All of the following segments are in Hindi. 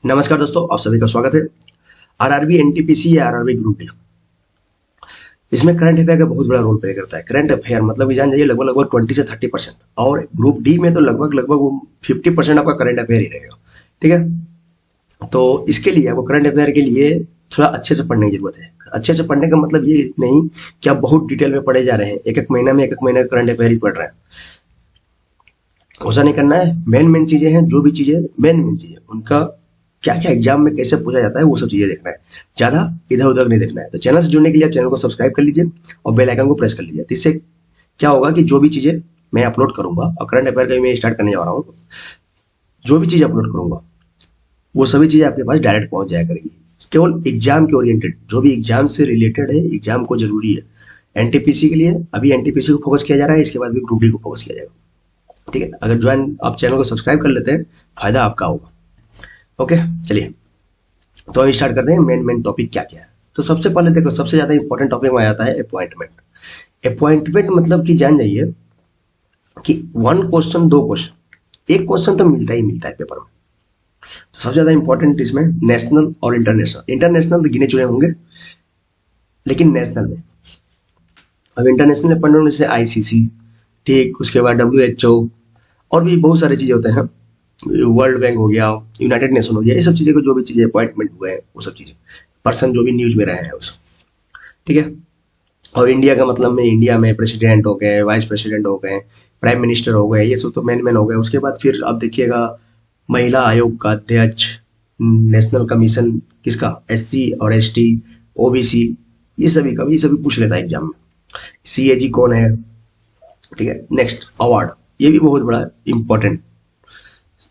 नमस्कार दोस्तों, आप सभी का स्वागत है। आरआरबी एनटीपीसी या आरआरबी ग्रुप डी, इसमें करंट अफेयर का बहुत बड़ा रोल प्ले करता है। करंट अफेयर मतलब जान जाइए लगभग लगभग 20 से 30%, और ग्रुप डी में तो लगभग लगभग वो 50% आपका करंट अफेयर ही रहेगा। ठीक है, तो इसके लिए आपको करंट अफेयर के लिए थोड़ा अच्छे से पढ़ने की जरूरत है। अच्छे से पढ़ने का मतलब ये नहीं कि आप बहुत डिटेल में पढ़े जा रहे हैं, एक एक महीना का करंट अफेयर ही पढ़ रहे हैं। ऐसा नहीं करना है। मेन मेन चीजें हैं, जो भी चीजें मेन चीजें उनका क्या क्या एग्जाम में कैसे पूछा जाता है वो सब चीजें देखना है, ज्यादा इधर उधर नहीं देखना है। तो चैनल से जुड़ने के लिए आप चैनल को सब्सक्राइब कर लीजिए और बेल आइकन को प्रेस कर लीजिए। तो इससे क्या होगा कि जो भी चीजें मैं अपलोड करूंगा, और करंट अफेयर का मैं स्टार्ट करने जा रहा हूँ, जो भी चीज अपलोड करूंगा वो सभी चीजें आपके पास डायरेक्ट पहुंच जाया करेगी। केवल एग्जाम के ओरिएंटेड, जो भी एग्जाम से रिलेटेड है, एग्जाम को जरूरी है। एनटीपीसी के लिए अभी एनटीपीसी को फोकस किया जा रहा है, इसके बाद भी ग्रुप डी को फोकस किया जाएगा। ठीक है, अगर ज्वाइन आप चैनल को सब्सक्राइब कर लेते हैं, फायदा आपका होगा। ओके, चलिए तो हम स्टार्ट करते हैं। मेन टॉपिक क्या क्या है। तो सबसे पहले देखो, सबसे ज्यादा इंपॉर्टेंट टॉपिक में आता है अपॉइंटमेंट। अपॉइंटमेंट मतलब कि जान जाइए कि 1 क्वेश्चन 2 क्वेश्चन, एक क्वेश्चन तो मिलता ही मिलता है पेपर में। तो सबसे ज्यादा इंपॉर्टेंट इसमें नेशनल और इंटरनेशनल। इंटरनेशनल तो गिने चुने होंगे, लेकिन नेशनल में अब इंटरनेशनल अपॉइंटमेंट जैसे आईसीसी, ठीक, उसके बाद WHO, और भी बहुत सारी चीजें होते हैं। वर्ल्ड बैंक हो गया, यूनाइटेड नेशन हो गया, ये सब चीजें को जो भी चीजें अपॉइंटमेंट हुए हैं वो सब चीजें, पर्सन जो भी न्यूज में रहे हैं वो सब। ठीक है, और इंडिया का मतलब में इंडिया में प्रेसिडेंट हो गए, वाइस प्रेसिडेंट हो गए, प्राइम मिनिस्टर हो गए, ये सब तो मेन हो गए। उसके बाद फिर आप देखिएगा महिला आयोग का अध्यक्ष, नेशनल कमीशन किसका, SC और ST, OBC, ये सभी पूछ लेता है एग्जाम में। CAG कौन है। ठीक है, नेक्स्ट अवार्ड, ये भी बहुत बड़ा इंपॉर्टेंट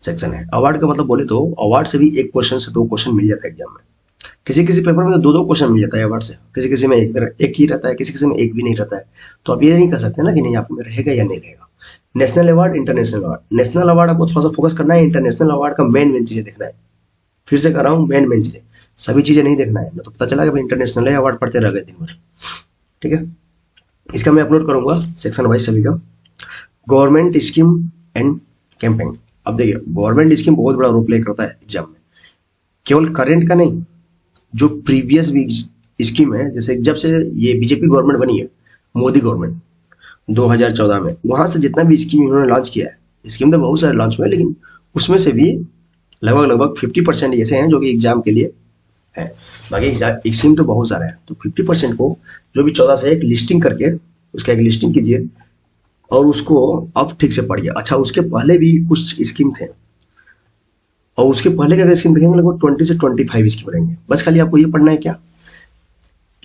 सेक्शन है। अवार्ड का मतलब बोले तो अवार्ड से भी 1 क्वेश्चन से 2 क्वेश्चन मिल जाता है एग्जाम में। किसी किसी पेपर में तो 2 क्वेश्चन मिल जाता है अवार्ड से, किसी किसी में एक ही रहता है, किसी किसी में एक भी नहीं रहता है। तो आप ये नहीं कर सकते ना कि नहीं आप में रहेगा या नहीं रहेगा। National award, international award. National award आपको थोड़ा सा फोकस करना है, इंटरनेशनल अवार्ड का मेन चीजें देखना है। फिर से कर रहा हूँ, मेन चीजें, सभी चीजें नहीं देखना है, तो पता चला कि इंटरनेशनल अवार्ड पढ़ते रह गए दिन भर। ठीक है, इसका मैं अपलोड करूंगा सेक्शन वाइज सभी का। Government scheme and campaign. अब देखिए, गवर्नमेंट स्कीम बहुत बड़ा रोल प्ले करता है एग्जाम में, केवल करंट का नहीं, जो प्रीवियस भी स्कीम है। जैसे जब से ये बीजेपी गवर्नमेंट बनी है, मोदी गवर्नमेंट 2014 में, वहां से जितना भी स्कीम इन्होंने लॉन्च किया है, स्कीम तो बहुत सारे लॉन्च हुए, लेकिन उसमें से भी लगभग लगभग 50% ऐसे हैं जो कि एग्जाम के लिए है। बाकी स्कीम तो बहुत सारे हैं, तो 50% को जो भी 14 से एक लिस्टिंग करके उसका एक लिस्टिंग कीजिए और उसको आप ठीक से पढ़िए। अच्छा, उसके पहले भी कुछ स्कीम थे, और उसके पहले का स्कीम देखेंगे लगभग 20 से 25 स्कीम रहेंगे। बस खाली आपको ये पढ़ना है क्या,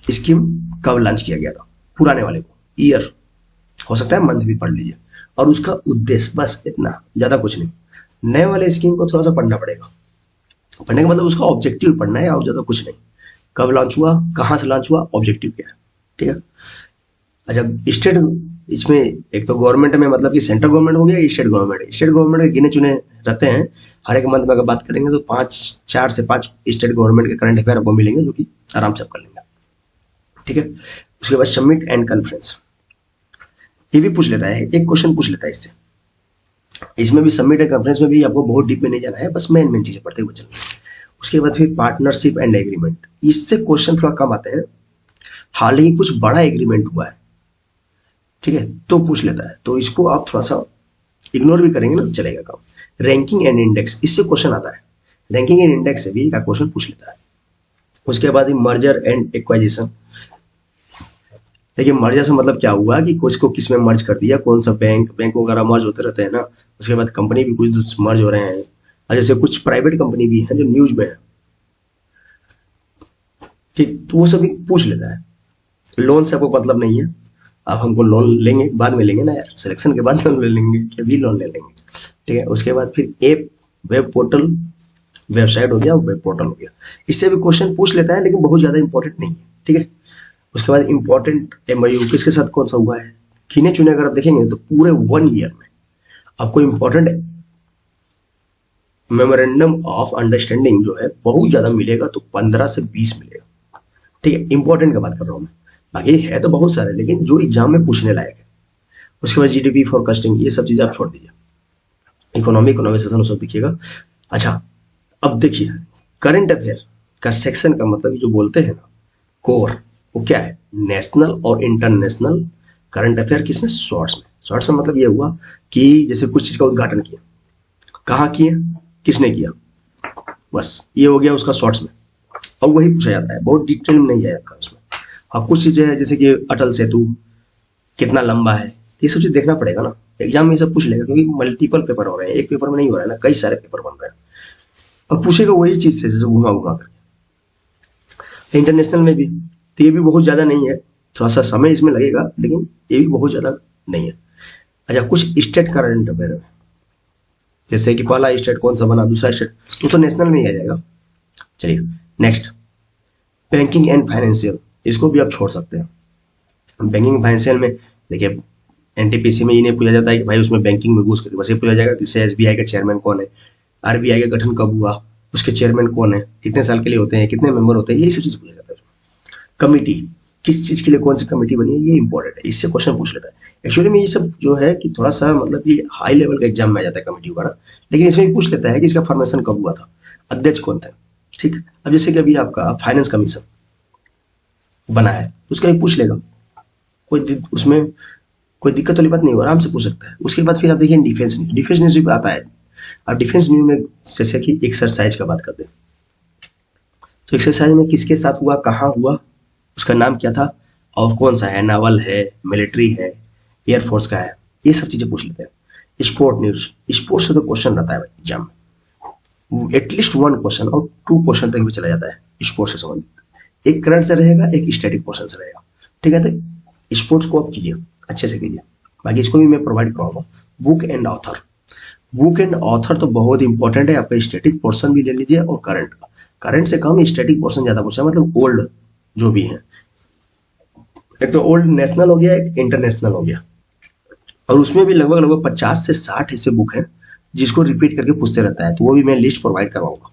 स्कीम कब लॉन्च किया गया था, पुराने वाले को ईयर, हो सकता है मंथ भी पढ़ लीजिए, और उसका उद्देश्य, बस इतना, ज्यादा कुछ नहीं। नए वाले स्कीम को थोड़ा सा पढ़ना पड़ेगा। पढ़ने का मतलब उसका ऑब्जेक्टिव पढ़ना है, और ज्यादा कुछ नहीं। कब लॉन्च हुआ, कहाँ से लॉन्च हुआ, ऑब्जेक्टिव क्या है। ठीक है, अच्छा, स्टेट, इसमें एक तो गवर्नमेंट में मतलब कि सेंट्रल गवर्नमेंट हो गया, स्टेट गवर्नमेंट। स्टेट गवर्नमेंट के गिने चुने रहते हैं। हर एक मंथ में अगर बात करेंगे तो 4 से 5 स्टेट गवर्नमेंट के करंट अफेयर आपको मिलेंगे, जो कि आराम से आप कर लेंगे। ठीक है, उसके बाद सबमिट एंड कॉन्फ्रेंस, ये भी पूछ लेता है, एक क्वेश्चन पूछ लेता है इससे। इसमें भी सबमिट एंड कॉन्फ्रेंस में भी आपको बहुत डीप में नहीं जाना है, बस मेन चीजें पढ़ते हुए चलना है। उसके बाद फिर पार्टनरशिप एंड एग्रीमेंट, इससे क्वेश्चन थोड़ा कम आते हैं। हाल ही कुछ बड़ा एग्रीमेंट हुआ है, ठीक है, तो पूछ लेता है, तो इसको आप थोड़ा सा इग्नोर भी करेंगे ना तो चलेगा काम। रैंकिंग एंड इंडेक्स, इससे क्वेश्चन आता है। रैंकिंग एंड इंडेक्स से भी एक क्वेश्चन पूछ लेता है। उसके बाद मर्जर एंड एक्वाजिशन। देखिए, मर्जर से मतलब क्या हुआ कि कुछ को किस में मर्ज कर दिया, कौन सा बैंक वगैरह मर्ज होते रहते हैं ना। उसके बाद कंपनी भी कुछ मर्ज हो रहे हैं, और जैसे कुछ प्राइवेट कंपनी भी है जो न्यूज में है। ठीक, तो वो सभी पूछ लेता है। लोन से आपको मतलब नहीं है, आप हमको लोन लेंगे बाद में लेंगे ना यार, सिलेक्शन के बाद लोन ले लेंगे कि अभी लोन ले लेंगे। ठीक है, उसके बाद फिर ऐप, वेब पोर्टल, वेबसाइट हो गया, वेब पोर्टल हो गया, इससे भी क्वेश्चन पूछ लेता है, लेकिन बहुत ज्यादा इंपॉर्टेंट नहीं है। ठीक है, उसके बाद इंपॉर्टेंट MOU किसके साथ कौन सा हुआ है, गिने चुने अगर आप देखेंगे तो पूरे 1 ईयर में आपको इंपॉर्टेंट मेमोरेंडम ऑफ अंडरस्टैंडिंग जो है बहुत ज्यादा मिलेगा, तो 15 से 20 मिलेगा। ठीक है, इंपॉर्टेंट का बात कर रहा हूं मैं, बाकी है तो बहुत सारे, लेकिन जो एग्जाम में पूछने लायक है। उसके बाद GDP फोरकास्टिंग, ये सब चीजें आप छोड़ दीजिए। इकोनॉमिक सब देखिएगा। अच्छा, अब देखिए करंट अफेयर का सेक्शन का मतलब जो बोलते हैं ना कोर, वो क्या है, नेशनल और इंटरनेशनल करंट अफेयर किसमें, शॉर्ट्स में। शॉर्ट्स में मतलब ये हुआ कि जैसे कुछ चीज का उद्घाटन किया, कहाँ किया, किसने किया, बस ये हो गया उसका शॉर्ट्स में। और वही पूछा जाता है, बहुत डिटेल में नहीं जाता उसमें। हाँ कुछ चीजें हैं जैसे कि अटल सेतु कितना लंबा है, ये सब चीज देखना पड़ेगा ना, एग्जाम में ये सब पूछ लेगा, क्योंकि मल्टीपल पेपर हो रहे हैं, एक पेपर में नहीं हो रहा है ना, कई सारे पेपर बन रहे हैं। और पूछेगा वही चीज से जैसे घुमा घुमा करके। इंटरनेशनल में भी तो ये भी बहुत ज्यादा नहीं है, थोड़ा सा समय इसमें लगेगा, लेकिन ये भी बहुत ज्यादा नहीं है। अच्छा कुछ स्टेट करंट अफेयर है, जैसे कि पहला स्टेट कौन सा बना, दूसरा स्टेट, वो तो नेशनल में ही आ जाएगा। चलिए नेक्स्ट, बैंकिंग एंड फाइनेंशियल, इसको भी आप छोड़ सकते हैं। बैंकिंग फाइनेंशियल में देखिए एनटीपीसी में ये नहीं पूछा जाता है कि भाई उसमें बैंकिंग में घुस कर, बस ये पूछा जाएगा कि एसबीआई का चेयरमैन कौन है, आरबीआई का गठन कब हुआ, उसके चेयरमैन कौन है, कितने साल के लिए होते हैं, कितने मेंबर होते हैं, यही सब चीज पूछा जाता है। कमिटी, किस चीज के लिए कौन सी कमेटी बनी है, ये इंपॉर्टेंट है, इससे क्वेश्चन पूछ लेता है। एक्चुअली में ये सब जो है कि थोड़ा सा मतलब ये हाई लेवल का एग्जाम में आ जाता है कमेटी वगैरह, लेकिन इसमें भी पूछ लेता है कि इसका फॉर्मेशन कब हुआ था, अध्यक्ष कौन था। ठीक, अब जैसे कि अभी आपका फाइनेंस कमीशन बना है, उसका भी पूछ लेगा, उसमें कोई दिक्कत वाली बात नहीं हो, आराम से पूछ सकता है। उसके बाद फिर आप देखिए डिफेंस न्यूज, डिफेंस न्यूज भी आता है। अब डिफेंस न्यूज में जैसे कि एक्सरसाइज का बात करते हैं, तो एक्सरसाइज में किसके साथ हुआ, कहाँ हुआ, उसका नाम क्या था, और कौन सा है, नावल है, मिलिट्री है, एयरफोर्स का है, ये सब चीजें पूछ लेते हैं। स्पोर्ट न्यूज, स्पोर्ट्स से तो क्वेश्चन रहता है एग्जाम में, एटलीस्ट 1 क्वेश्चन और 2 क्वेश्चन तक भी चला जाता है स्पोर्ट्स से संबंधित। एक करंट से रहेगा, एक स्टैटिक क्वेश्चन से रहेगा। ठीक है, तो स्पोर्ट्स को आप कीजिए, अच्छे से कीजिए, बाकी इसको भी मैं प्रोवाइड कराऊंगा। Book and author, book and author तो बहुत इंपॉर्टेंट है आपका, स्टैटिक पोर्शन भी ले लीजिए और करंट का, करंट से कम स्टैटिक पोर्शन ज्यादा पूछा, मतलब ओल्ड जो भी है, एक तो ओल्ड नेशनल हो गया, एक इंटरनेशनल हो गया, और उसमें भी लगभग लगभग 50 से 60 ऐसे बुक हैं जिसको रिपीट करके पूछते रहता है, तो वो भी मैं लिस्ट प्रोवाइड करवाऊंगा।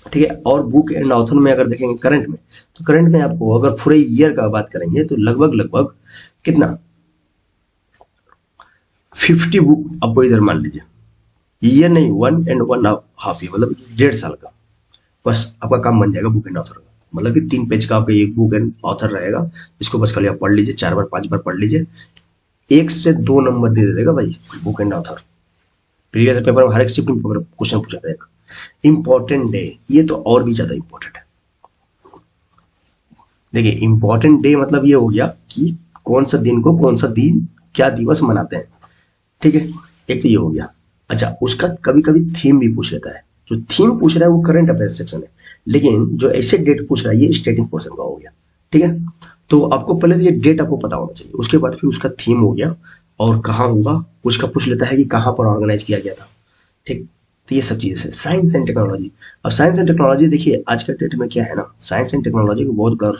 ठीक है, और बुक एंड ऑथर में अगर देखेंगे करंट में, तो करंट में आपको अगर पूरे ईयर का बात करेंगे तो लगभग लगभग कितना 50 बुक आपको इधर मान लीजिए, ईयर नहीं 1.5 ईयर, मतलब 1.5 साल का, बस आपका काम बन जाएगा बुक एंड ऑथर का। मतलब कि 3 पेज का आपका एक बुक एंड ऑथर रहेगा, इसको बस खाली आप पढ़ लीजिए, 4 बार 5 बार पढ़ लीजिए, 1 से 2 नंबर दे देगा भाई book and author. Previous paper में हर एक शिफ्ट में क्वेश्चन पूछा था। एक इंपॉर्टेंट डे, ये तो और भी ज्यादा इंपॉर्टेंट है। देखिए इंपॉर्टेंट डे मतलब ये हो गया कि कौन सा दिन को, कौन सा दिन, क्या दिवस मनाते हैं। ठीक है, एक तो ये हो गया। अच्छा उसका कभी कभी थीम भी पूछ लेता है, जो थीम पूछ रहा है वो करंट अफेयर सेक्शन है, लेकिन जो ऐसे डेट पूछ रहा है ये स्टैटिक पोर्शन का हो गया। ठीक है, तो आपको पहले तो ये डेट आपको पता होना चाहिए, उसके बाद फिर उसका थीम हो गया और कहाँ होगा, उसका पूछ लेता है कि कहाँ पर ऑर्गेनाइज किया गया था। ठीक, तो ये सब चीजें। साइंस एंड टेक्नोलॉजी, अब साइंस एंड टेक्नोलॉजी देखिए आज के डेट में क्या है ना, साइंस एंड टेक्नोलॉजी को बहुत बड़ा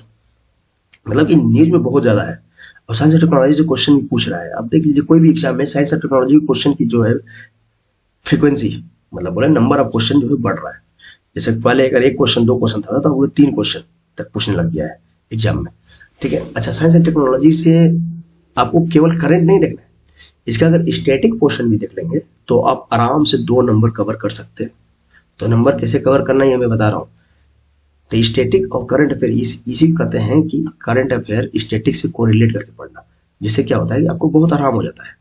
मतलब कि न्यूज में बहुत ज्यादा है, और साइंस एंड टेक्नोलॉजी से क्वेश्चन पूछ रहा है। अब देख लीजिए कोई भी एग्जाम में साइंस एंड टेक्नोलॉजी क्वेश्चन की जो है फ्रीक्वेंसी, मतलब बोले नंबर ऑफ क्वेश्चन जो है बढ़ रहा है। जैसे पहले अगर 1 क्वेश्चन 2 क्वेश्चन था, तो वो 3 क्वेश्चन तक पूछने लग गया है एग्जाम में। ठीक है, अच्छा साइंस एंड टेक्नोलॉजी से आपको केवल करंट नहीं देखना है, इसका अगर स्टैटिक पोर्शन भी देख लेंगे तो आप आराम से 2 नंबर कवर कर सकते हैं। तो नंबर कैसे कवर करना है ये मैं बता रहा हूँ। तो स्टैटिक और करंट अफेयर इसी कहते हैं कि करंट अफेयर स्टैटिक से कोरिलेट करके पढ़ना, जिससे क्या होता है कि आपको बहुत आराम हो जाता है।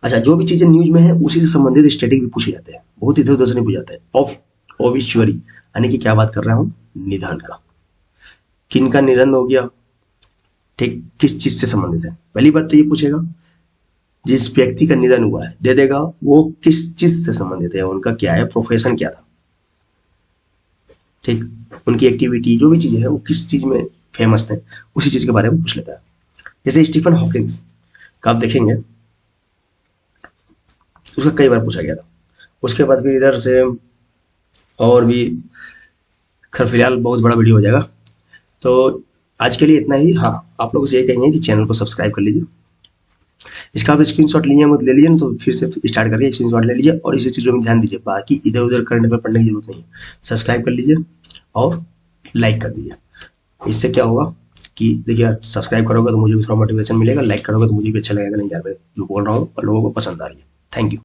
अच्छा जो भी चीजें न्यूज में है उसी से संबंधित स्टैटिक भी पूछे जाते हैं, बहुत इधर उधर से नहीं पूछे जाते हैं। ऑब्ituary यानी कि क्या बात कर रहा हूं, निधन का, किन का निधन हो गया, ठीक, किस चीज से संबंधित है। पहली बात तो ये पूछेगा जिस व्यक्ति का निधन हुआ है, दे देगा वो किस चीज से संबंधित है, उनका क्या है, प्रोफेशन क्या था। ठीक, उनकी एक्टिविटी जो भी चीजें है वो किस चीज में फेमस थे, उसी चीज के बारे में पूछ लेता है। जैसे स्टीफन हॉकिंस का आप देखेंगे, उसका कई बार पूछा गया था। उसके बाद फिर इधर से और भी, खैर फिलहाल बहुत बड़ा वीडियो हो जाएगा, तो आज के लिए इतना ही। हाँ आप लोगों से ये कहेंगे कि चैनल को सब्सक्राइब कर लीजिए, इसका आप स्क्रीनशॉट लिए मत ले लीजिए, तो फिर से स्टार्ट करके स्क्रीनशॉट ले लीजिए और इसी चीज़ों में ध्यान दीजिए। बाकी इधर उधर करंट अफेयर पढ़ने की जरूरत नहीं है, सब्सक्राइब कर लीजिए और लाइक कर दीजिए। इससे क्या होगा कि देखिए सब्सक्राइब करोगे तो मुझे भी थोड़ा मोटिवेशन मिलेगा, लाइक करोगे तो मुझे भी अच्छा लगेगा, नहीं यार मैं जो बोल रहा हूँ और लोगों को पसंद आ रही है। Thank you.